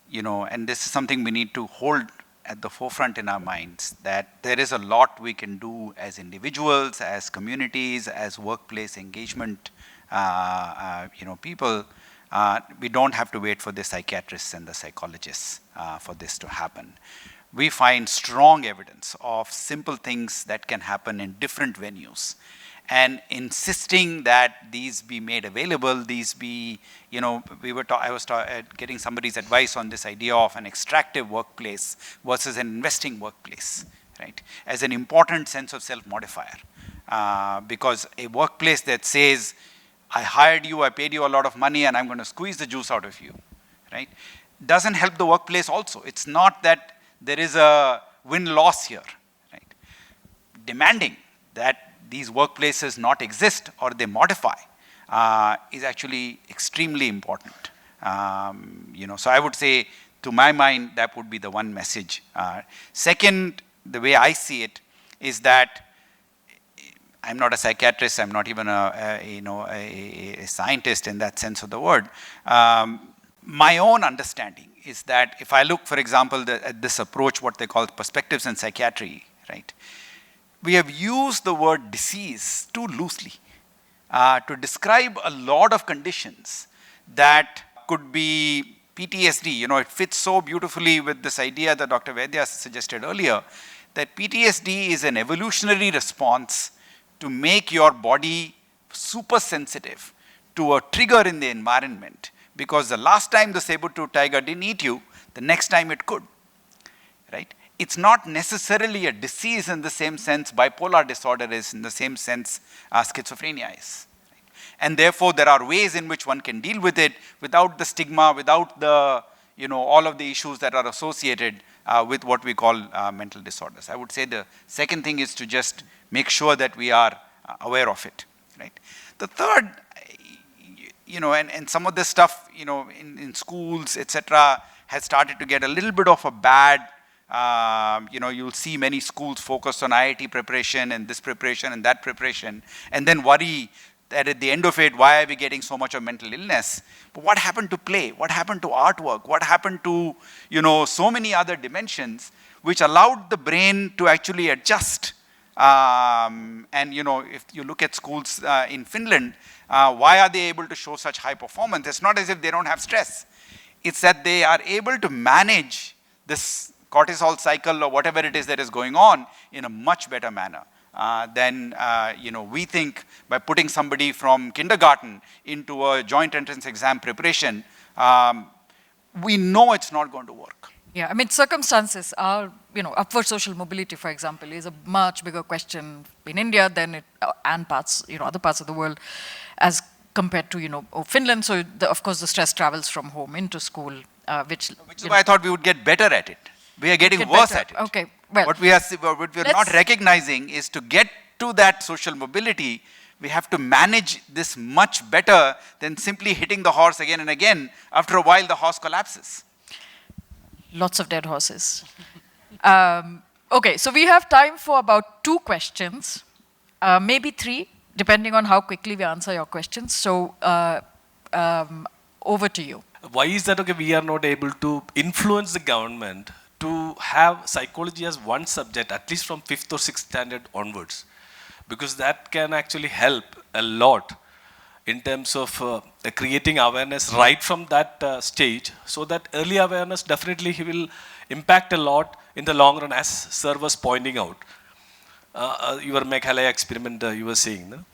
you know, and this is something we need to hold at the forefront in our minds, that there is a lot we can do as individuals, as communities, as workplace engagement, you know, people. We don't have to wait for the psychiatrists and the psychologists for this to happen. We find strong evidence of simple things that can happen in different venues. And insisting that these be made available, these be, you know, I was getting somebody's advice on this idea of an extractive workplace versus an investing workplace, right? As an important sense of self-modifier. Because a workplace that says, I hired you, I paid you a lot of money, and I'm going to squeeze the juice out of you, right? Doesn't help the workplace also. It's not that there is a win-loss here, right? Demanding that these workplaces not exist or they modify is actually extremely important. You know, so I would say, to my mind, that would be the one message. Second, the way I see it is that I'm not a psychiatrist. I'm not even a scientist in that sense of the word. My own understanding is that if I look, for example, at this approach, what they call perspectives in psychiatry, right? We have used the word disease too loosely to describe a lot of conditions that could be PTSD. You know, it fits so beautifully with this idea that Dr. Vaidya suggested earlier, that PTSD is an evolutionary response to make your body super sensitive to a trigger in the environment, because the last time the saber-tooth tiger didn't eat you, the next time it could, right? It's not necessarily a disease in the same sense bipolar disorder is, in the same sense schizophrenia is. And therefore, there are ways in which one can deal with it without the stigma, without the, all of the issues that are associated with what we call mental disorders. I would say the second thing is to just make sure that we are aware of it, right? The third, and some of this stuff, in schools, etc., has started to get a little bit of a bad, you'll see many schools focus on IIT preparation and this preparation and that preparation, and then worry that at the end of it, why are we getting so much of mental illness? But what happened to play? What happened to artwork? What happened to, so many other dimensions which allowed the brain to actually adjust? And, if you look at schools in Finland, why are they able to show such high performance? It's not as if they don't have stress. It's that they are able to manage this cortisol cycle or whatever it is that is going on in a much better manner. Then we think by putting somebody from kindergarten into a joint entrance exam preparation, we know it's not going to work. Yeah, I mean, circumstances are, upward social mobility, for example, is a much bigger question in India than and parts, other parts of the world, as compared to, Finland. So, of course, the stress travels from home into school, which is why I thought we would get better at it. We are getting worse at it. Okay, well. What we are not recognizing is to get to that social mobility, we have to manage this much better than simply hitting the horse again and again. After a while, the horse collapses. Lots of dead horses. Okay, so we have time for about 2 questions, maybe 3, depending on how quickly we answer your questions. So, over to you. Why is that, we are not able to influence the government to have psychology as one subject, at least from 5th or 6th standard onwards? Because that can actually help a lot in terms of creating awareness right from that stage, so that early awareness definitely will impact a lot in the long run, as Sir was pointing out. Your Meghalaya experiment you were saying. No?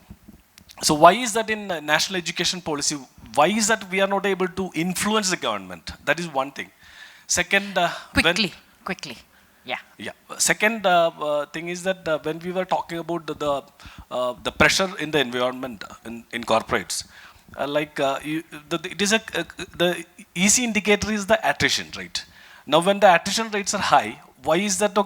So why is that in national education policy, why is that we are not able to influence the government? That is one thing. Second, quickly. Yeah. Yeah. Second thing is that when we were talking about the pressure in the environment in corporates, the easy indicator is the attrition rate. Now, when the attrition rates are high, why is that?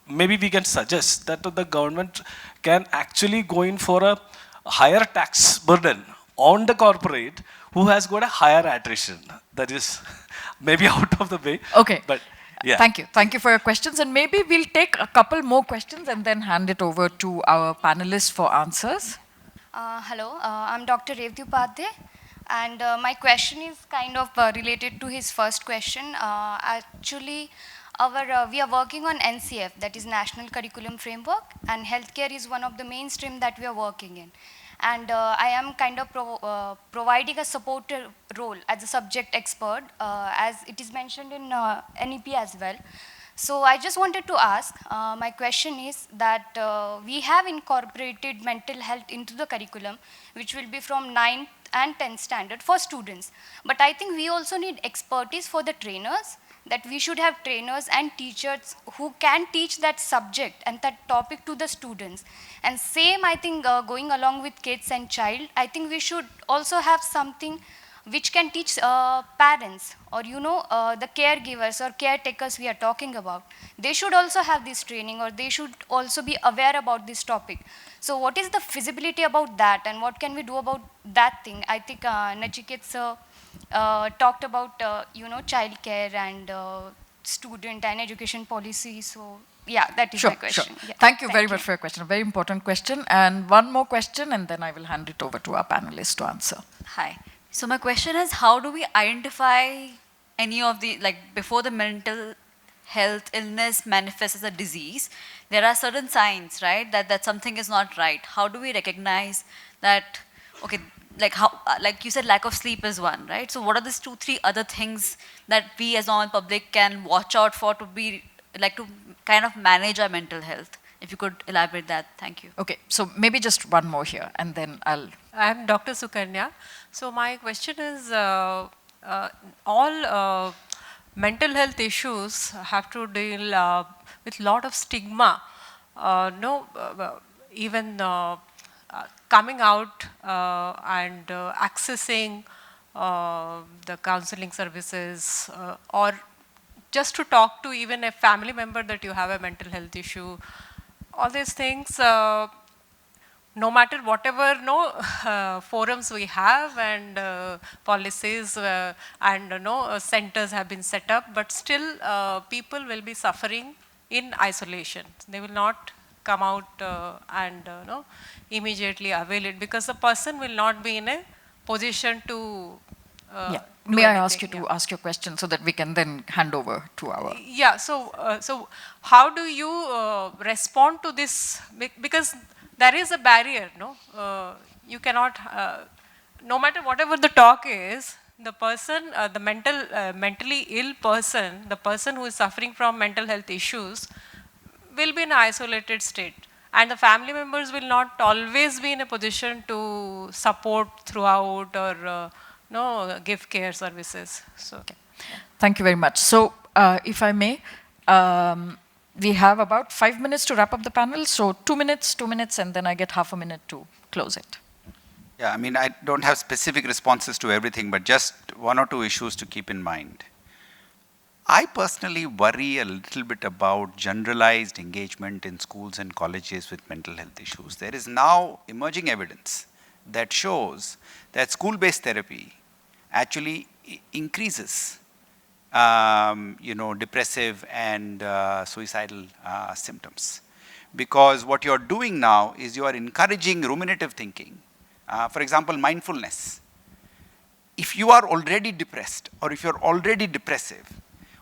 Maybe we can suggest that the government can actually go in for a higher tax burden on the corporate who has got a higher attrition. That is maybe out of the way. Okay. But yeah. Thank you. Thank you for your questions. And maybe we'll take a couple more questions and then hand it over to our panelists for answers. Hello, I'm Dr. Revdi Upadhyay, and my question is kind of related to his first question. Actually, we are working on NCF, that is National Curriculum Framework, and healthcare is one of the mainstream that we are working in. And I am kind of providing a support role as a subject expert, as it is mentioned in NEP as well. So I just wanted to ask, my question is that we have incorporated mental health into the curriculum, which will be from 9th and 10th standard for students. But I think we also need expertise for the trainers, that we should have trainers and teachers who can teach that subject and that topic to the students. And same, I think, going along with kids and child, I think we should also have something which can teach parents or, the caregivers or caretakers we are talking about. They should also have this training, or they should also be aware about this topic. So what is the feasibility about that, and what can we do about that thing? I think Nachiket sir talked about, child care and student and education policy. So yeah, that is my question. Sure. Yeah. Thank you very much for your question. A very important question. And one more question, and then I will hand it over to our panelists to answer. Hi. So my question is, how do we identify any of the, before the mental health illness manifests as a disease, there are certain signs, right, that something is not right. How do we recognize that, okay, like how, like you said, lack of sleep is one, right? So what are these 2, 3 other things that we as normal public can watch out for to be, like to kind of manage our mental health? If you could elaborate that, thank you. Okay, so maybe just one more here, and then I'll. I'm Dr. Sukanya. So my question is, all mental health issues have to deal with lot of stigma. No, even coming out and accessing the counseling services, or just to talk to even a family member that you have a mental health issue. All these things, no matter whatever forums we have and policies and centers have been set up, but still people will be suffering in isolation. They will not come out and immediately avail it, because the person will not be in a position to Yeah. do May I ask you anything, to yeah. ask your question so that we can then hand over to our. Yeah, so how do you respond to this? Because there is a barrier, no? You cannot, no matter whatever the talk is, the person, the mentally ill person, the person who is suffering from mental health issues will be in an isolated state. And the family members will not always be in a position to support throughout or no, give care services. So. Okay. Thank you very much. So, if I may, we have about 5 minutes to wrap up the panel. So, 2 minutes, and then I get half a minute to close it. Yeah, I mean, I don't have specific responses to everything, but just one or two issues to keep in mind. I personally worry a little bit about generalized engagement in schools and colleges with mental health issues. There is now emerging evidence that shows that school-based therapy actually increases, depressive and suicidal symptoms. Because what you're doing now is you are encouraging ruminative thinking. For example, mindfulness. If you are already depressed or if you're already depressive,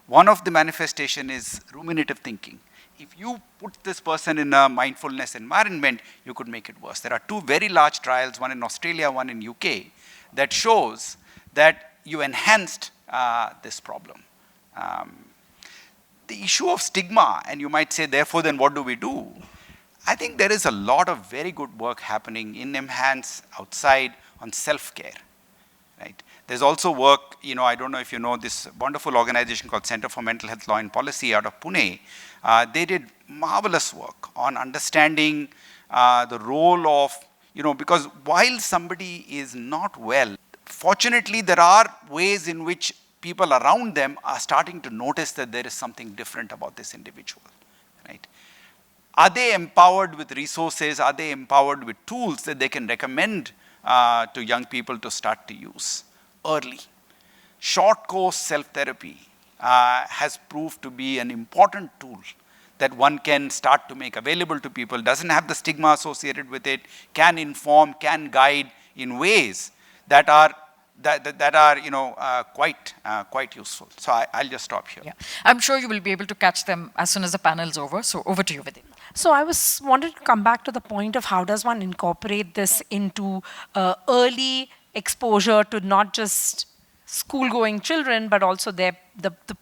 one of the manifestation is ruminative thinking. If you put this person in a mindfulness environment, you could make it worse. There are two very large trials, one in Australia, one in UK, that shows that you enhanced this problem. The issue of stigma, and you might say, therefore, then what do we do? I think there is a lot of very good work happening in Enhance, outside, on self-care. Right? There's also work, I don't know if you know this wonderful organization called Center for Mental Health Law and Policy out of Pune. They did marvelous work on understanding the role of, because while somebody is not well, fortunately there are ways in which people around them are starting to notice that there is something different about this individual. Right? Are they empowered with resources? Are they empowered with tools that they can recommend to young people to start to use early? Short course self-therapy has proved to be an important tool that one can start to make available to people, doesn't have the stigma associated with it, can inform, can guide in ways that are quite useful. So I'll just stop here. Yeah. I'm sure you will be able to catch them as soon as the panel's over. So over to you, Vidya. So I wanted to come back to the point of how does one incorporate this into early exposure to not just school-going children, but also the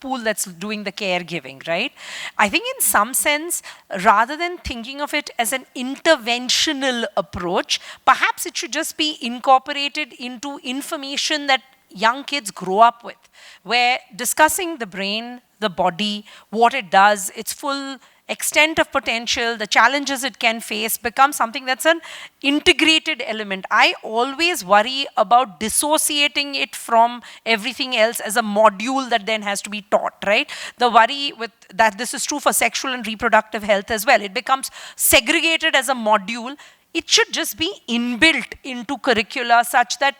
pool that's doing the caregiving, right? I think in some sense, rather than thinking of it as an interventional approach, perhaps it should just be incorporated into information that young kids grow up with, where discussing the brain, the body, what it does, its full extent of potential, the challenges it can face, becomes something that's an integrated element. I always worry about dissociating it from everything else as a module that then has to be taught, right? The worry with that, this is true for sexual and reproductive health as well. It becomes segregated as a module. It should just be inbuilt into curricula such that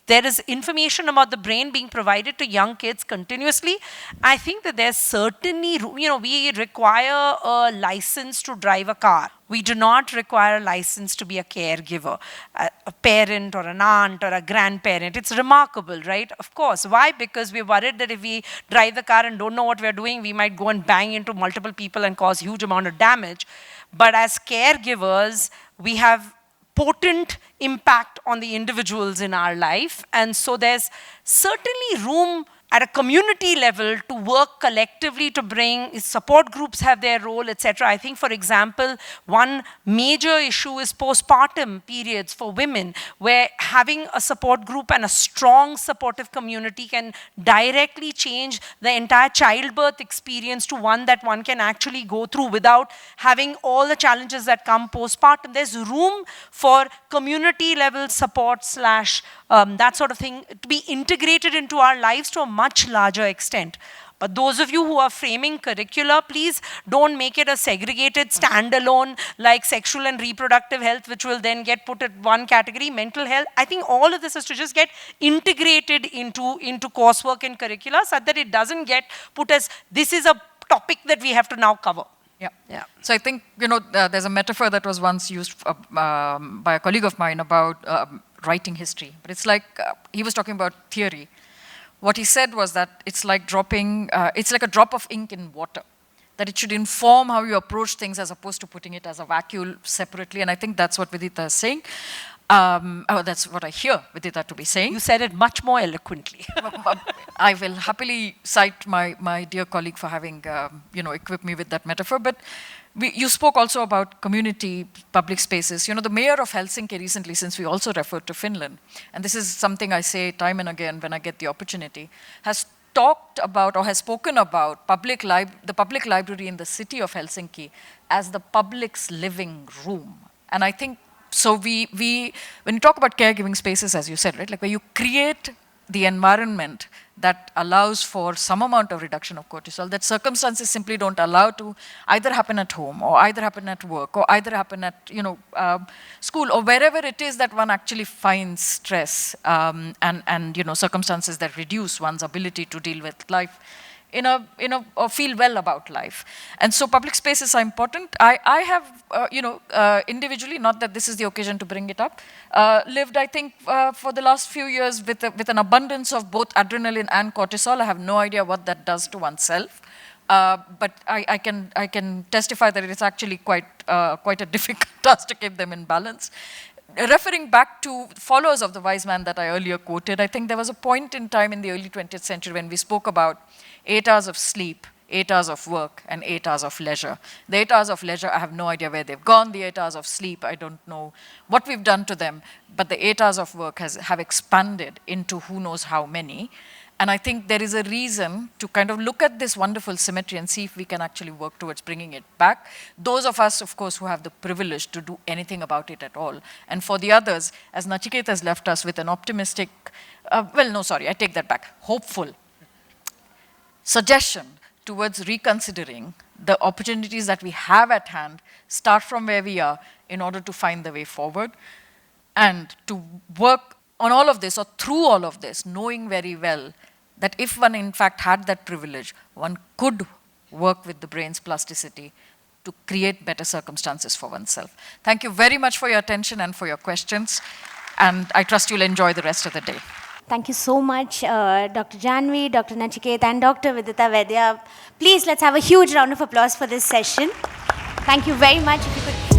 there is information about the brain being provided to young kids continuously. I think that there's certainly, we require a license to drive a car. We do not require a license to be a caregiver, a parent or an aunt or a grandparent. It's remarkable, right? Of course. Why? Because we're worried that if we drive the car and don't know what we're doing, we might go and bang into multiple people and cause huge amount of damage. But as caregivers, we have potent impact on the individuals in our life. And so there's certainly room at a community level to work collectively to bring, support groups have their role, etc. I think, for example, one major issue is postpartum periods for women, where having a support group and a strong supportive community can directly change the entire childbirth experience to one that one can actually go through without having all the challenges that come postpartum. There's room for community level support slash that sort of thing to be integrated into our lives to a much larger extent. But those of you who are framing curricula, please don't make it a segregated standalone like sexual and reproductive health, which will then get put at one category, mental health. I think all of this is to just get integrated into coursework and curricula so that it doesn't get put as this is a topic that we have to now cover. Yeah. So I think, there's a metaphor that was once used by a colleague of mine about writing history. But it's like, he was talking about theory. What he said was that it's like it's like a drop of ink in water. That it should inform how you approach things as opposed to putting it as a vacuole separately. And I think that's what Vidita is saying. That's what I hear Vidita to be saying. You said it much more eloquently. I will happily cite my dear colleague for having, equipped me with that metaphor. But you spoke also about community, public spaces. The mayor of Helsinki recently, since we also referred to Finland, and this is something I say time and again when I get the opportunity, has talked about or has spoken about the public library in the city of Helsinki as the public's living room. And I think, so when you talk about caregiving spaces, as you said, right, like where you create the environment that allows for some amount of reduction of cortisol, that circumstances simply don't allow to either happen at home or either happen at work or either happen at school or wherever it is that one actually finds stress and circumstances that reduce one's ability to deal with life or feel well about life. And so public spaces are important. I have, individually, not that this is the occasion to bring it up, lived, I think, for the last few years with an abundance of both adrenaline and cortisol. I have no idea what that does to oneself. But I can testify that it's actually quite a difficult task to keep them in balance. Referring back to followers of the wise man that I earlier quoted, I think there was a point in time in the early 20th century when we spoke about 8 hours of sleep, 8 hours of work, and 8 hours of leisure. The 8 hours of leisure, I have no idea where they've gone. The 8 hours of sleep, I don't know what we've done to them. But the 8 hours of work have expanded into who knows how many. And I think there is a reason to kind of look at this wonderful symmetry and see if we can actually work towards bringing it back. Those of us, of course, who have the privilege to do anything about it at all. And for the others, as Nachiket has left us with an optimistic, I take that back, hopeful suggestion towards reconsidering the opportunities that we have at hand, start from where we are in order to find the way forward, and to work on all of this or through all of this, knowing very well that if one in fact had that privilege, one could work with the brain's plasticity to create better circumstances for oneself. Thank you very much for your attention and for your questions, and I trust you'll enjoy the rest of the day. Thank you so much, Dr. Janvi, Dr. Nachiket, and Dr. Vidita Vaidya. Please, let's have a huge round of applause for this session. Thank you very much. If you could